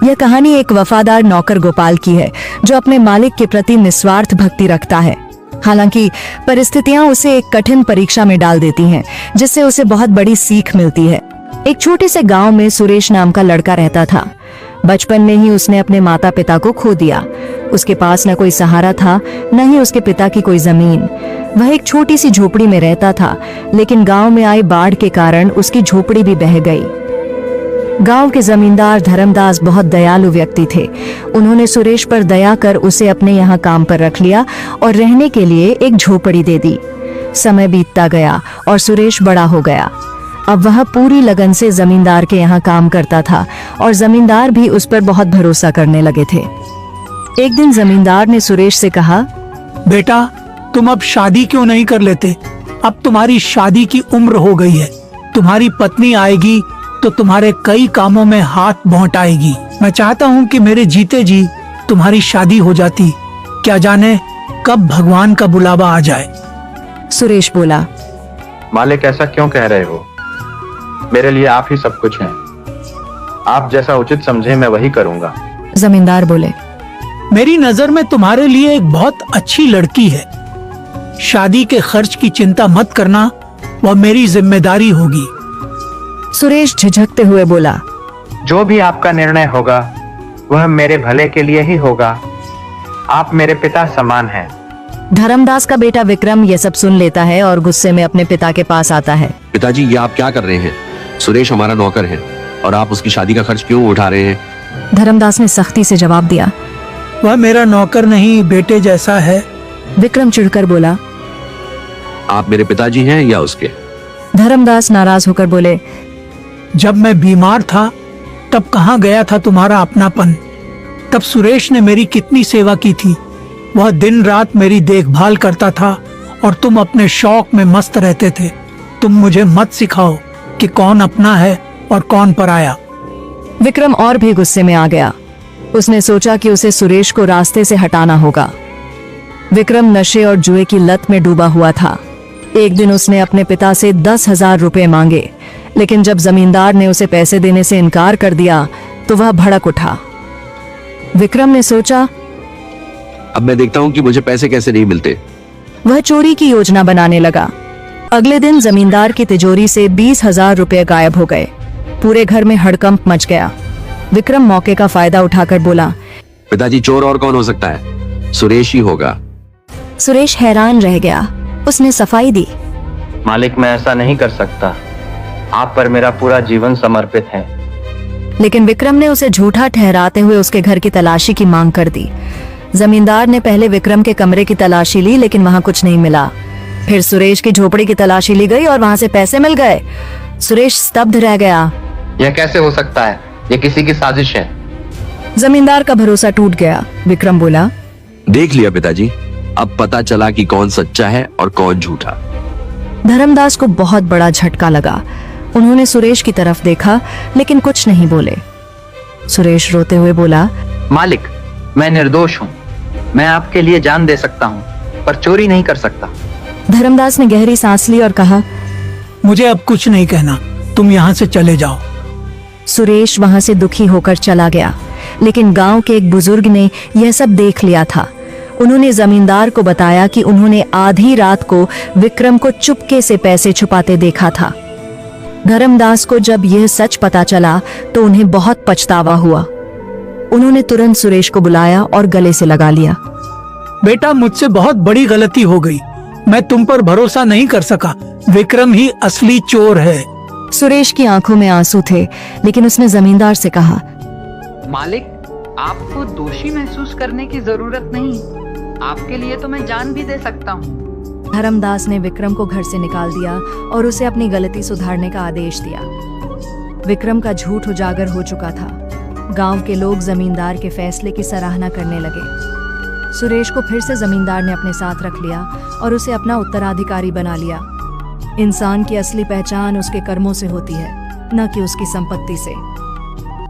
यह कहानी एक वफादार नौकर गोपाल की है जो अपने मालिक के प्रति निस्वार्थ भक्ति रखता है। हालांकि परिस्थितियां उसे एक कठिन परीक्षा में डाल देती हैं, जिससे उसे बहुत बड़ी सीख मिलती है। एक छोटे से गांव में सुरेश नाम का लड़का रहता था। बचपन में ही उसने अपने माता पिता को खो दिया। उसके पास न कोई सहारा था, न ही उसके पिता की कोई जमीन। वह एक छोटी सी झोपड़ी में रहता था, लेकिन गांव में आई बाढ़ के कारण उसकी झोपड़ी भी बह गई। गांव के जमींदार धर्मदास बहुत दयालु व्यक्ति थे। उन्होंने सुरेश पर दया कर उसे अपने यहाँ काम पर रख लिया और रहने के लिए एक झोपड़ी दे दी। समय बीतता गया और सुरेश बड़ा हो गया। अब वह पूरी लगन से जमींदार के यहाँ काम करता था और जमींदार भी उस पर बहुत भरोसा करने लगे थे। एक दिन जमींदार ने सुरेश से कहा, बेटा, तुम अब शादी क्यों नहीं कर लेते? अब तुम्हारी शादी की उम्र हो गई है। तुम्हारी पत्नी आएगी तो तुम्हारे कई कामों में हाथ बौंटाएगी। मैं चाहता हूँ कि मेरे जीते जी तुम्हारी शादी हो जाती। क्या जाने कब भगवान का बुलावा आ जाए। सुरेश बोला, मालिक, ऐसा क्यों कह रहे हो? मेरे लिए आप ही सब कुछ हैं। आप जैसा उचित समझे मैं वही करूंगा। जमींदार बोले, मेरी नजर में तुम्हारे लिए एक बहुत अच्छी लड़की है। शादी के खर्च की चिंता मत करना, वह मेरी जिम्मेदारी होगी। सुरेश झिझकते हुए बोला, जो भी आपका निर्णय होगा वह मेरे भले के लिए ही होगा। आप मेरे पिता समान हैं। धर्मदास का बेटा विक्रम यह सब सुन लेता है और गुस्से में अपने पिता के पास आता है। पिताजी, ये आप क्या कर रहे हैं? सुरेश हमारा नौकर है और आप उसकी शादी का खर्च क्यों उठा रहे हैं? धर्मदास ने सख्ती से जवाब दिया, वह मेरा नौकर नहीं, बेटे जैसा है। विक्रम चिढ़कर बोला, आप मेरे पिताजी हैं या उसके? धर्मदास नाराज होकर बोले, जब मैं बीमार था तब कहाँ गया था तुम्हारा अपनापन? तब सुरेश ने मेरी कितनी सेवा की थी। वह दिन रात मेरी देखभाल करता था और तुम अपने शौक में मस्त रहते थे। तुम मुझे मत सिखाओ कि कौन अपना है और कौन पराया। विक्रम और भी गुस्से में आ गया। उसने सोचा कि उसे सुरेश को रास्ते से हटाना होगा। विक्रम नशे और जुए की लत में डूबा हुआ था। एक दिन उसने अपने पिता से 10,000 रुपए मांगे, लेकिन जब जमींदार ने उसे पैसे देने से इनकार कर दिया तो वह भड़क उठा। विक्रम ने सोचा, अब मैं देखता हूँ कि मुझे पैसे कैसे नहीं मिलते। वह चोरी की योजना बनाने लगा। अगले दिन जमींदार की तिजोरी से 20,000 रुपए गायब हो गए। पूरे घर में हड़कंप मच गया। विक्रम मौके का फायदा उठाकर बोला, पिताजी, चोर और कौन हो सकता है? सुरेश ही होगा। सुरेश हैरान रह गया। उसने सफाई दी, मालिक, मैं ऐसा नहीं कर सकता। आप पर मेरा पूरा जीवन समर्पित है। लेकिन विक्रम ने उसे झूठा ठहराते हुए उसके घर की तलाशी की मांग कर दी। जमींदार ने पहले विक्रम के कमरे की तलाशी ली, लेकिन वहां कुछ नहीं मिला। फिर सुरेश की झोपड़ी की तलाशी ली गई और वहां से पैसे मिल गए। सुरेश स्तब्ध रह गया। यह कैसे हो सकता है? यह किसी की साजिश है। जमींदार का भरोसा टूट गया। विक्रम बोला, देख लिया पिताजी, अब पता चला कि कौन सच्चा है और कौन झूठा। धर्मदास को बहुत बड़ा झटका लगा। उन्होंने सुरेश की तरफ देखा, लेकिन कुछ नहीं बोले। सुरेश रोते हुए बोला, मालिक, मैं निर्दोष हूँ। मैं आपके लिए जान दे सकता हूँ, पर चोरी नहीं कर सकता। धर्मदास ने गहरी सांस ली और कहा, मुझे अब कुछ नहीं कहना, तुम यहाँ से चले जाओ। सुरेश वहां से दुखी होकर चला गया। लेकिन गांव के एक बुजुर्ग ने यह सब देख लिया था। उन्होंने जमींदार को बताया कि उन्होंने आधी रात को विक्रम को चुपके से पैसे छुपाते देखा था। धर्मदास को जब यह सच पता चला तो उन्हें बहुत पछतावा हुआ। उन्होंने तुरंत सुरेश को बुलाया और गले से लगा लिया। बेटा, मुझसे बहुत बड़ी गलती हो गई। मैं तुम पर भरोसा नहीं कर सका। विक्रम ही असली चोर है। सुरेश की आंखों में आंसू थे, लेकिन उसने जमींदार से कहा, मालिक, आपको दोषी महसूस करने की जरूरत नहीं। आपके लिए तो मैं जान भी दे सकता हूँ। धर्मदास ने विक्रम को घर से निकाल दिया और उसे अपनी गलती सुधारने का आदेश दिया। विक्रम का झूठ उजागर हो चुका था। गांव के लोग जमींदार के फैसले की सराहना करने लगे। सुरेश को फिर से जमींदार ने अपने साथ रख लिया और उसे अपना उत्तराधिकारी बना लिया। इंसान की असली पहचान उसके कर्मों से होती है, न कि उसकी संपत्ति से।